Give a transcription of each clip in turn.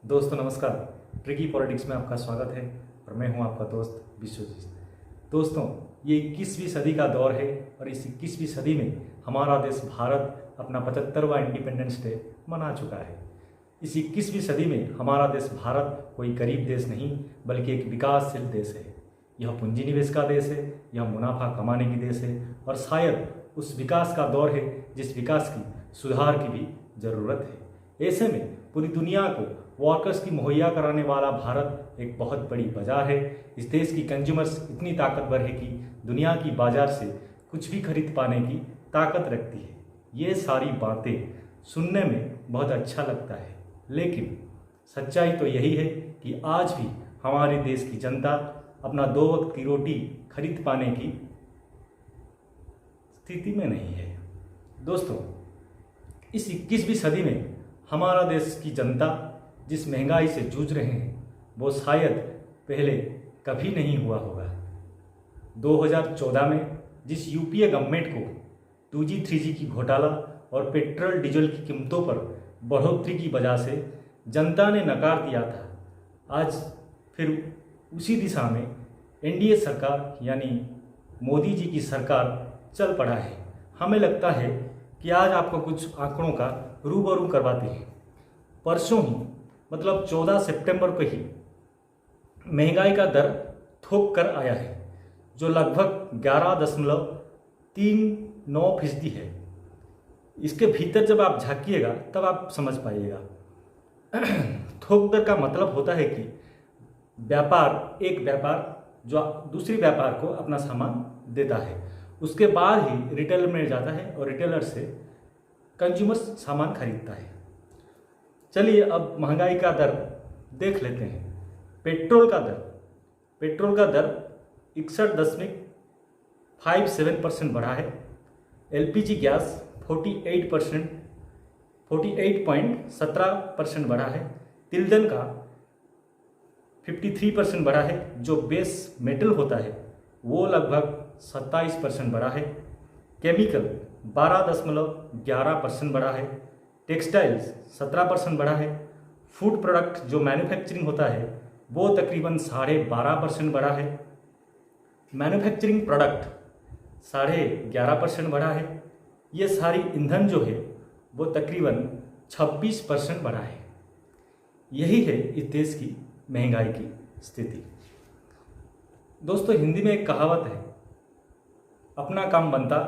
दोस्तों नमस्कार। Tricky politics में आपका स्वागत है और मैं हूं आपका दोस्त विश्वजीत। दोस्तों, ये 21वीं सदी का दौर है और इस 21वीं सदी में हमारा देश भारत अपना 75वां इंडिपेंडेंस डे मना चुका है। इस 21वीं सदी में हमारा देश भारत कोई गरीब देश नहीं बल्कि एक विकासशील देश है। यह पूंजी निवेश का देश है, यह मुनाफा कमाने की देश है और शायद उस विकास का दौर है जिस विकास की सुधार की भी ज़रूरत है। ऐसे में पूरी दुनिया को वर्कर्स की मुहैया कराने वाला भारत एक बहुत बड़ी बाजार है। इस देश की कंज्यूमर्स इतनी ताकतवर है कि दुनिया की बाजार से कुछ भी खरीद पाने की ताकत रखती है। ये सारी बातें सुनने में बहुत अच्छा लगता है, लेकिन सच्चाई तो यही है कि आज भी हमारे देश की जनता अपना 2 वक्त की रोटी खरीद पाने की स्थिति में नहीं है। दोस्तों, इस 21वीं सदी में हमारा देश की जनता जिस महंगाई से जूझ रहे हैं वो शायद पहले कभी नहीं हुआ होगा। 2014 में जिस यूपीए गवर्नमेंट को 2G 3G की घोटाला और पेट्रोल डीजल की कीमतों पर बढ़ोतरी की वजह से जनता ने नकार दिया था, आज फिर उसी दिशा में एनडीए सरकार यानी मोदी जी की सरकार चल पड़ा है। हमें लगता है कि आज आपको कुछ आंकड़ों का रूबरू करवाते हैं। परसों ही मतलब 14 सितंबर को ही महंगाई का दर थोक कर आया है जो लगभग 11.39% है। इसके भीतर जब आप झांकिएगा तब आप समझ पाइएगा। थोक दर का मतलब होता है कि एक व्यापार जो दूसरी व्यापार को अपना सामान देता है, उसके बाद ही रिटेलर में जाता है और रिटेलर से कंज्यूमर सामान खरीदता है। चलिए अब महंगाई का दर देख लेते हैं। पेट्रोल का दर 61.57% बढ़ा है। एलपीजी गैस 48.17% बढ़ा है। तिलहन का 53% बढ़ा है। जो बेस मेटल होता है वो लगभग 27% बढ़ा है। केमिकल 12.11% बढ़ा है। टेक्सटाइल्स 17% बढ़ा है। फूड प्रोडक्ट जो मैन्युफैक्चरिंग होता है वो तकरीबन 12.5% बढ़ा है। मैन्युफैक्चरिंग प्रोडक्ट 11.5% बढ़ा है। ये सारी ईंधन जो है वो तकरीबन 26% बढ़ा है। यही है इस देश की महंगाई की स्थिति। दोस्तों, हिंदी में एक कहावत है, अपना काम बनता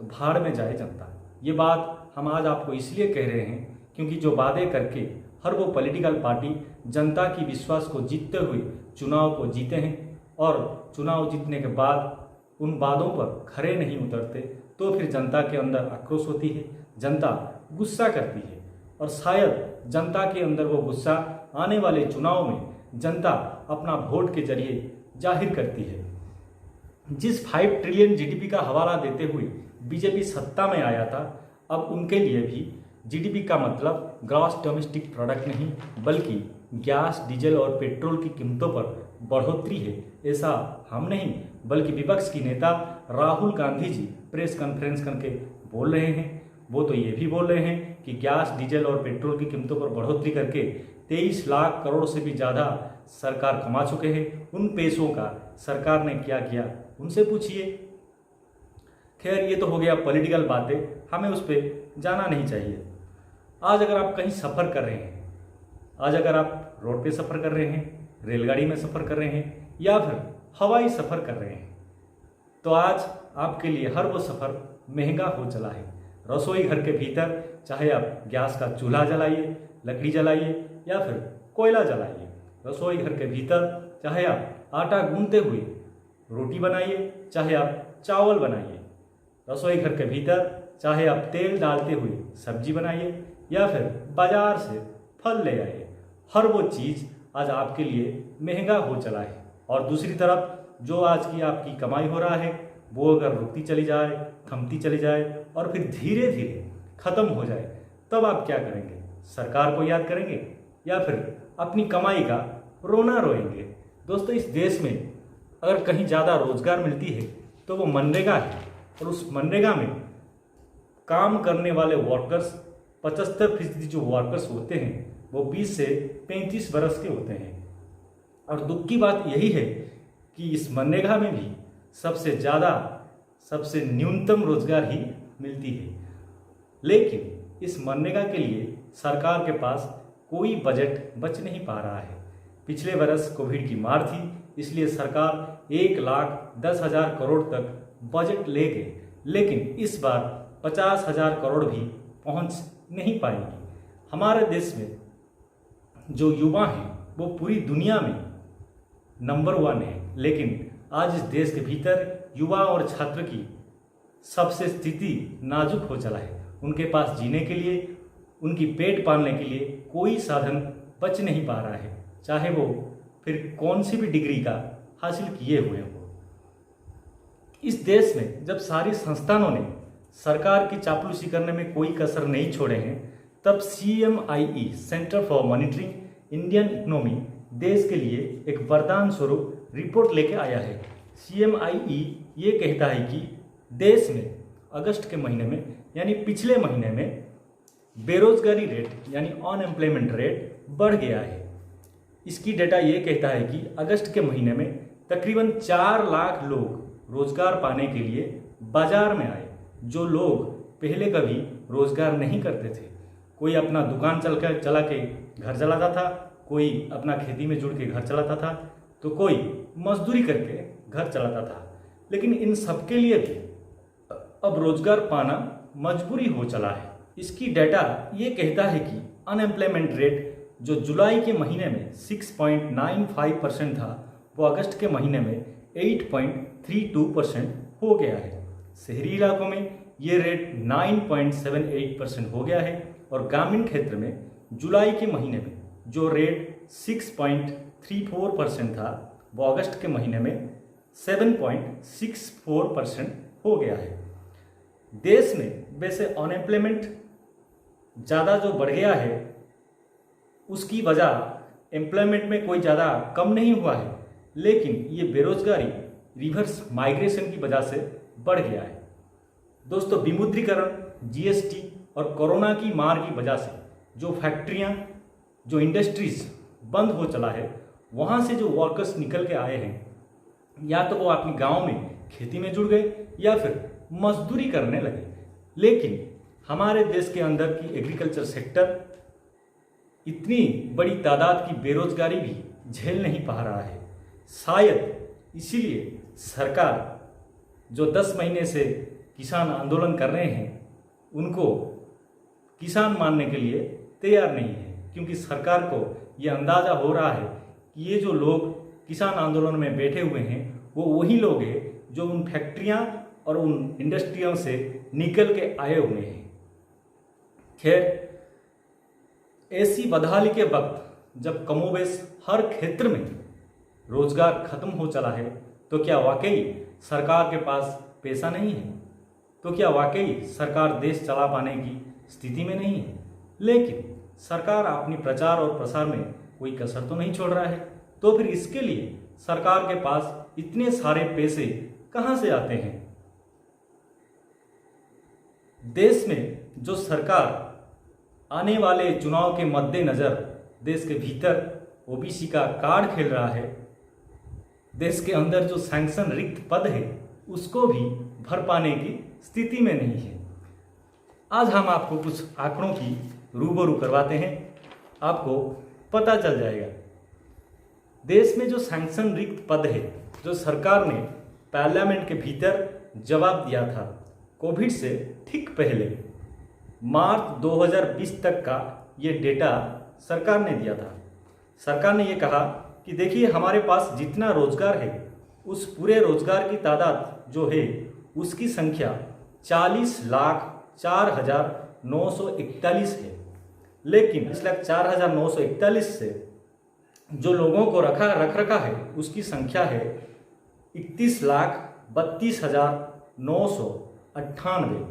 तो भाड़ में जाए जनता। ये बात हम आज आपको इसलिए कह रहे हैं क्योंकि जो वादे करके हर वो पॉलिटिकल पार्टी जनता की विश्वास को जीतते हुए चुनाव को जीते हैं और चुनाव जीतने के बाद उन वादों पर खरे नहीं उतरते तो फिर जनता के अंदर आक्रोश होती है, जनता गुस्सा करती है और शायद जनता के अंदर वो गुस्सा आने वाले चुनाव में जनता अपना वोट के जरिए जाहिर करती है। जिस 5 ट्रिलियन जीडीपी का हवाला देते हुए बीजेपी सत्ता में आया था, अब उनके लिए भी जीडीपी का मतलब ग्रॉस डोमेस्टिक प्रोडक्ट नहीं बल्कि गैस, डीजल और पेट्रोल की कीमतों पर बढ़ोतरी है। ऐसा हम नहीं बल्कि विपक्ष की नेता राहुल गांधी जी प्रेस कॉन्फ्रेंस करके बोल रहे हैं। वो तो ये भी बोल रहे हैं कि गैस, डीजल और पेट्रोल की कीमतों पर बढ़ोतरी करके 23 लाख करोड़ से भी ज़्यादा सरकार कमा चुके हैं। उन पैसों का सरकार ने क्या किया उनसे पूछिए। खैर, ये तो हो गया पॉलिटिकल बातें, हमें उस पर जाना नहीं चाहिए। आज अगर आप कहीं सफ़र कर रहे हैं, आज अगर आप रोड पे सफ़र कर रहे हैं, रेलगाड़ी में सफ़र कर रहे हैं या फिर हवाई सफ़र कर रहे हैं, तो आज आपके लिए हर वो सफ़र महंगा हो चला है। रसोई घर के भीतर चाहे आप गैस का चूल्हा जलाइए, लकड़ी जलाइए या फिर कोयला जलाइए, रसोई घर के भीतर चाहे आप आटा गूंथते हुए रोटी बनाइए, चाहे आप चावल बनाइए, रसोई घर के भीतर चाहे आप तेल डालते हुए सब्जी बनाइए या फिर बाजार से फल ले आइए, हर वो चीज़ आज आपके लिए महंगा हो चला है। और दूसरी तरफ जो आज की आपकी कमाई हो रहा है वो अगर रुकती चली जाए, थमती चली जाए और फिर धीरे धीरे ख़त्म हो जाए, तब आप क्या करेंगे? सरकार को याद करेंगे या फिर अपनी कमाई का रोना रोएंगे? दोस्तों, इस देश में अगर कहीं ज़्यादा रोजगार मिलती है तो वो मनरेगा है और उस मनरेगा में काम करने वाले वर्कर्स 75% जो वर्कर्स होते हैं वो 20 से 35 बरस के होते हैं। और दुख की बात यही है कि इस मनरेगा में भी सबसे ज़्यादा सबसे न्यूनतम रोजगार ही मिलती है। लेकिन इस मनरेगा के लिए सरकार के पास कोई बजट बच नहीं पा रहा है। पिछले वर्ष कोविड की मार थी, इसलिए सरकार 1,10,000 करोड़ तक बजट ले गए, लेकिन इस बार 50,000 करोड़ भी पहुंच नहीं पाएंगी। हमारे देश में जो युवा हैं वो पूरी दुनिया में नंबर 1 है, लेकिन आज इस देश के भीतर युवा और छात्र की सबसे स्थिति नाजुक हो चला है। उनके पास जीने के लिए, उनकी पेट पालने के लिए कोई साधन बच नहीं पा रहा है, चाहे वो फिर कौन सी भी डिग्री का हासिल किए हुए हो। इस देश में जब सारी संस्थानों ने सरकार की चापलूसी करने में कोई कसर नहीं छोड़े हैं, तब CMIE centre for monitoring Indian economy देश के लिए एक वरदान स्वरूप रिपोर्ट लेके आया है। CMIE ये कहता है कि देश में अगस्त के महीने में यानी पिछले महीने में बेरोजगारी रेट यानी अनएम्प्लॉयमेंट रेट बढ़ गया है। इसकी डेटा ये कहता है कि अगस्त के महीने में तकरीबन 4 लाख लोग रोजगार पाने के लिए बाजार में आए, जो लोग पहले कभी रोजगार नहीं करते थे। कोई अपना दुकान चला के घर चलाता था, कोई अपना खेती में जुड़ के घर चलाता था, तो कोई मजदूरी करके घर चलाता था। लेकिन इन सबके लिए भी अब रोजगार पाना मजबूरी हो चला है। इसकी डेटा ये कहता है कि अनएम्प्लॉयमेंट रेट जो जुलाई के महीने में 6.95% था, वो अगस्त के महीने में 8.32% हो गया है। शहरी इलाकों में ये रेट 9.78% हो गया है और ग्रामीण क्षेत्र में जुलाई के महीने में जो रेट 6.34% था, वो अगस्त के महीने में 7.64% हो गया है। देश में वैसे अनएम्प्लॉयमेंट ज़्यादा जो बढ़ गया है, उसकी वजह एम्प्लॉयमेंट में कोई ज़्यादा कम नहीं हुआ है, लेकिन ये बेरोजगारी रिवर्स माइग्रेशन की वजह से बढ़ गया है। दोस्तों, विमुद्रीकरण, GST और कोरोना की मार की वजह से जो फैक्ट्रियां, जो इंडस्ट्रीज बंद हो चला है, वहाँ से जो वर्कर्स निकल के आए हैं, या तो वो अपने गांव में खेती में जुड़ गए या फिर मजदूरी करने लगे। लेकिन हमारे देश के अंदर की एग्रीकल्चर सेक्टर इतनी बड़ी तादाद की बेरोजगारी भी झेल नहीं पा रहा है। शायद इसीलिए सरकार जो 10 महीने से किसान आंदोलन कर रहे हैं, उनको किसान मानने के लिए तैयार नहीं है, क्योंकि सरकार को ये अंदाज़ा हो रहा है कि ये जो लोग किसान आंदोलन में बैठे हुए हैं, वो वही लोग हैं जो उन फैक्ट्रियां और उन इंडस्ट्रियों से निकल के आए हुए हैं। खैर, ऐसी बदहाली के वक्त जब कमोबेश हर क्षेत्र में रोजगार खत्म हो चला है, तो क्या वाकई सरकार के पास पैसा नहीं है? तो क्या वाकई सरकार देश चला पाने की स्थिति में नहीं है? लेकिन सरकार अपनी प्रचार और प्रसार में कोई कसर तो नहीं छोड़ रहा है, तो फिर इसके लिए सरकार के पास इतने सारे पैसे कहां से आते हैं? देश में जो सरकार आने वाले चुनाव के मद्देनजर देश के भीतर OBC का कार्ड खेल रहा है, देश के अंदर जो सैंक्शन रिक्त पद है उसको भी भर पाने की स्थिति में नहीं है। आज हम आपको कुछ आंकड़ों की रूबरू करवाते हैं, आपको पता चल जाएगा। देश में जो सैंक्शन रिक्त पद है, जो सरकार ने पार्लियामेंट के भीतर जवाब दिया था कोविड से ठीक पहले, मार्च 2020 तक का ये डेटा सरकार ने दिया था। सरकार ने ये कहा कि देखिए, हमारे पास जितना रोजगार है, उस पूरे रोजगार की तादाद जो है उसकी संख्या 40,04,941 है। लेकिन इस 4,941 से जो लोगों को रख रखा है उसकी संख्या है 31,32,998,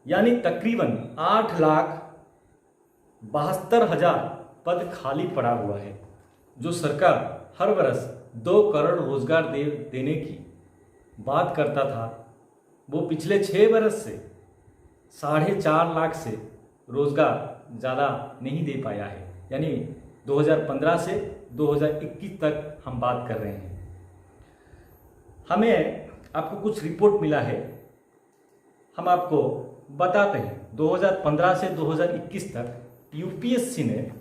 यानी तकरीबन 8,72,000 पद खाली पड़ा हुआ है। जो सरकार हर वर्ष 2 करोड़ रोजगार देने की बात करता था, वो पिछले 6 वर्ष से 4.5 लाख से रोजगार ज़्यादा नहीं दे पाया है, यानी 2015 से 2021 तक हम बात कर रहे हैं। हमें आपको कुछ रिपोर्ट मिला है, हम आपको बताते हैं। 2015 से 2021 तक यूपीएससी ने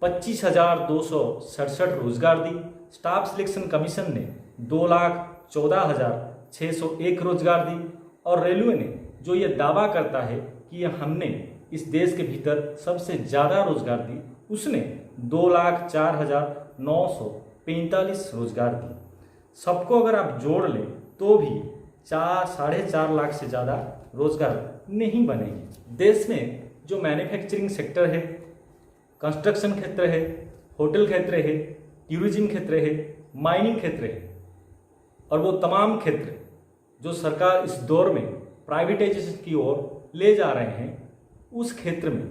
25,267 रोजगार दी। स्टाफ सिलेक्शन कमीशन ने 2,14,601 रोजगार दी। और रेलवे ने जो ये दावा करता है कि हमने इस देश के भीतर सबसे ज़्यादा रोजगार दी, उसने 2,04,945 रोजगार दी। सबको अगर आप जोड़ लें तो भी 4-4.5 लाख से ज़्यादा रोजगार नहीं बनेंगे। देश में जो मैन्युफैक्चरिंग सेक्टर है, कंस्ट्रक्शन क्षेत्र है, होटल क्षेत्र है, टूरिज्म क्षेत्र है, माइनिंग क्षेत्र है, और वो तमाम क्षेत्र जो सरकार इस दौर में प्राइवेटाइजेशन की ओर ले जा रहे हैं, उस क्षेत्र में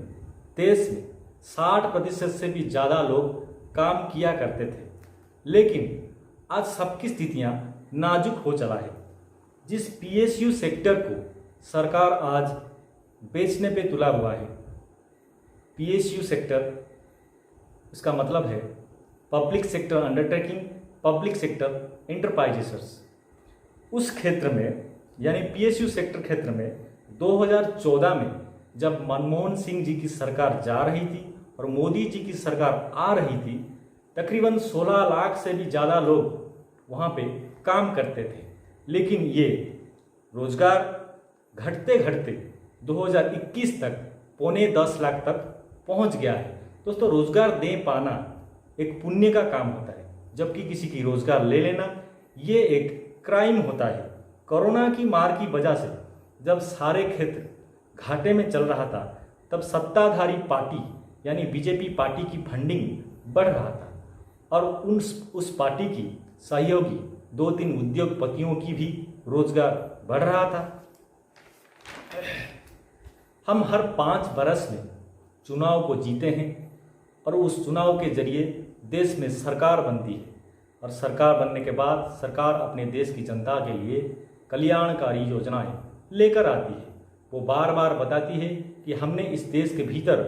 देश में 60% से भी ज़्यादा लोग काम किया करते थे। लेकिन आज सबकी स्थितियां नाजुक हो चला है। जिस पीएसयू सेक्टर को सरकार आज बेचने पे तुला हुआ है, पीएसयू सेक्टर, इसका मतलब है public sector undertaking, public sector enterprises, उस क्षेत्र में यानी पीएसयू सेक्टर क्षेत्र में 2014 में जब मनमोहन सिंह जी की सरकार जा रही थी और मोदी जी की सरकार आ रही थी, तकरीबन 16 लाख से भी ज़्यादा लोग वहाँ पे काम करते थे। लेकिन ये रोजगार घटते घटते 2021 तक 9.25 लाख तक पहुँच गया है। दोस्तों, रोजगार दे पाना एक पुण्य का काम होता है, जबकि किसी की रोजगार ले लेना ये एक क्राइम होता है। कोरोना की मार की वजह से जब सारे क्षेत्र घाटे में चल रहा था, तब सत्ताधारी पार्टी यानी बीजेपी पार्टी की फंडिंग बढ़ रहा था, और उस पार्टी की सहयोगी 2-3 उद्योगपतियों की भी रोजगार बढ़ रहा था। हम हर 5 बरस में चुनाव को जीते हैं और उस चुनाव के जरिए देश में सरकार बनती है, और सरकार बनने के बाद सरकार अपने देश की जनता के लिए कल्याणकारी योजनाएं लेकर आती है। वो बार बार बताती है कि हमने इस देश के भीतर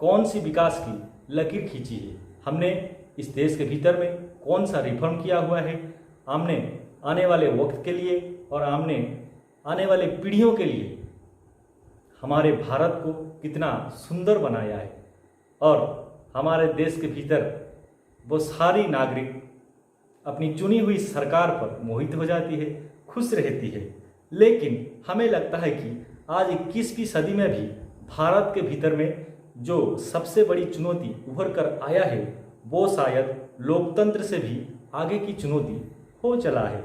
कौन सी विकास की लकीर खींची है, हमने इस देश के भीतर में कौन सा रिफॉर्म किया हुआ है, हमने आने वाले वक्त के लिए और हमने आने वाले पीढ़ियों के लिए हमारे भारत को कितना सुंदर बनाया है। और हमारे देश के भीतर वो सारी नागरिक अपनी चुनी हुई सरकार पर मोहित हो जाती है, खुश रहती है। लेकिन हमें लगता है कि आज 21वीं सदी में भी भारत के भीतर में जो सबसे बड़ी चुनौती उभर कर आया है, वो शायद लोकतंत्र से भी आगे की चुनौती हो चला है।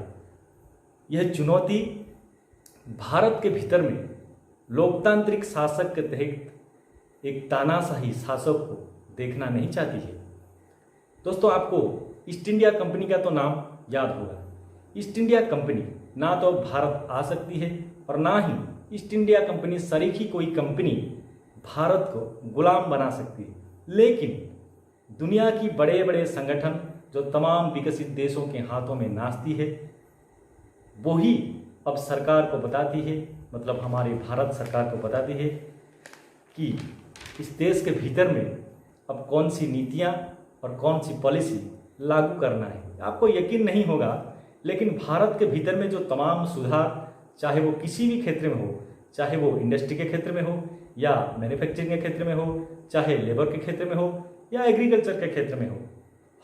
यह चुनौती भारत के भीतर में लोकतांत्रिक शासक के तहत एक तानाशाही शासक को देखना नहीं चाहती है। दोस्तों, आपको ईस्ट इंडिया कंपनी का तो नाम याद होगा। ईस्ट इंडिया कंपनी ना तो भारत आ सकती है और ना ही ईस्ट इंडिया कंपनी सरीखी कोई कंपनी भारत को गुलाम बना सकती है। लेकिन दुनिया की बड़े बड़े संगठन जो तमाम विकसित देशों के हाथों में नाचती है, वही अब सरकार को बताती है, मतलब हमारी भारत सरकार को बताती है कि इस देश के भीतर में अब कौन सी नीतियां और कौन सी पॉलिसी लागू करना है। आपको यकीन नहीं होगा, लेकिन भारत के भीतर में जो तमाम सुधार, चाहे वो किसी भी क्षेत्र में हो, चाहे वो इंडस्ट्री के क्षेत्र में हो या मैन्युफैक्चरिंग के क्षेत्र में हो, चाहे लेबर के क्षेत्र में हो या एग्रीकल्चर के क्षेत्र में हो,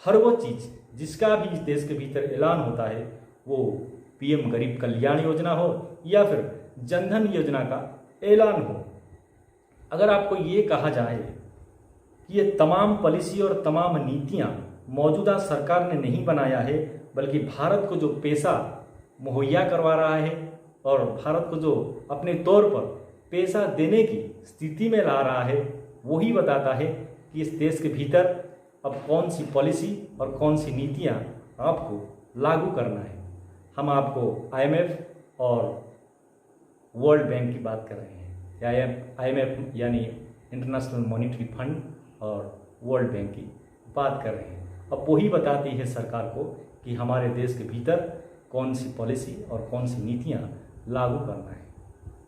हर वो चीज़ जिसका भी इस देश के भीतर ऐलान होता है, वो पीएम गरीब कल्याण योजना हो या फिर जनधन योजना का ऐलान हो, अगर आपको ये कहा जाए कि ये तमाम पॉलिसी और तमाम नीतियाँ मौजूदा सरकार ने नहीं बनाया है, बल्कि भारत को जो पैसा मुहैया करवा रहा है और भारत को जो अपने तौर पर पैसा देने की स्थिति में ला रहा है, वही बताता है कि इस देश के भीतर अब कौन सी पॉलिसी और कौन सी नीतियाँ आपको लागू करना है। हम आपको आईएमएफ और वर्ल्ड बैंक की बात कर रहे हैं। आईएमएफ यानी इंटरनेशनल मॉनिटरी फंड और वर्ल्ड बैंक की बात कर रहे हैं। अब वही बताती है सरकार को कि हमारे देश के भीतर कौन सी पॉलिसी और कौन सी नीतियाँ लागू करना है।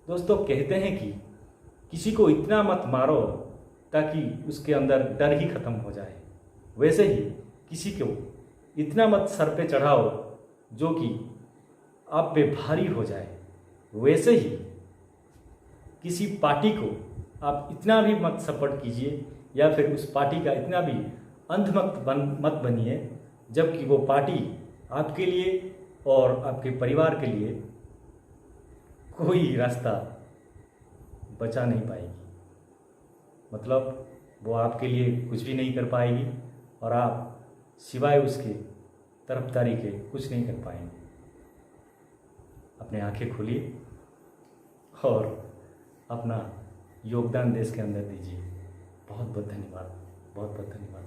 दोस्तों, कहते हैं कि किसी को इतना मत मारो ताकि उसके अंदर डर ही खत्म हो जाए। वैसे ही किसी को इतना मत सर पे चढ़ाओ जो कि आप पे भारी हो जाए। वैसे ही किसी पार्टी को आप इतना भी मत सपोर्ट कीजिए या फिर उस पार्टी का इतना भी अंधभक्त मत बनिए जबकि वो पार्टी आपके लिए और आपके परिवार के लिए कोई रास्ता बचा नहीं पाएगी। मतलब वो आपके लिए कुछ भी नहीं कर पाएगी और आप सिवाय उसके तरफदारी के कुछ नहीं कर पाएंगे। अपने आंखें खोलिए और अपना योगदान देश के अंदर दीजिए। बहुत बहुत धन्यवाद, बहुत बहुत धन्यवाद।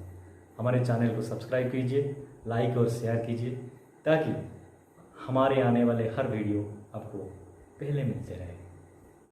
हमारे चैनल को सब्सक्राइब कीजिए, लाइक और शेयर कीजिए ताकि हमारे आने वाले हर वीडियो आपको पहले मिलते रहे।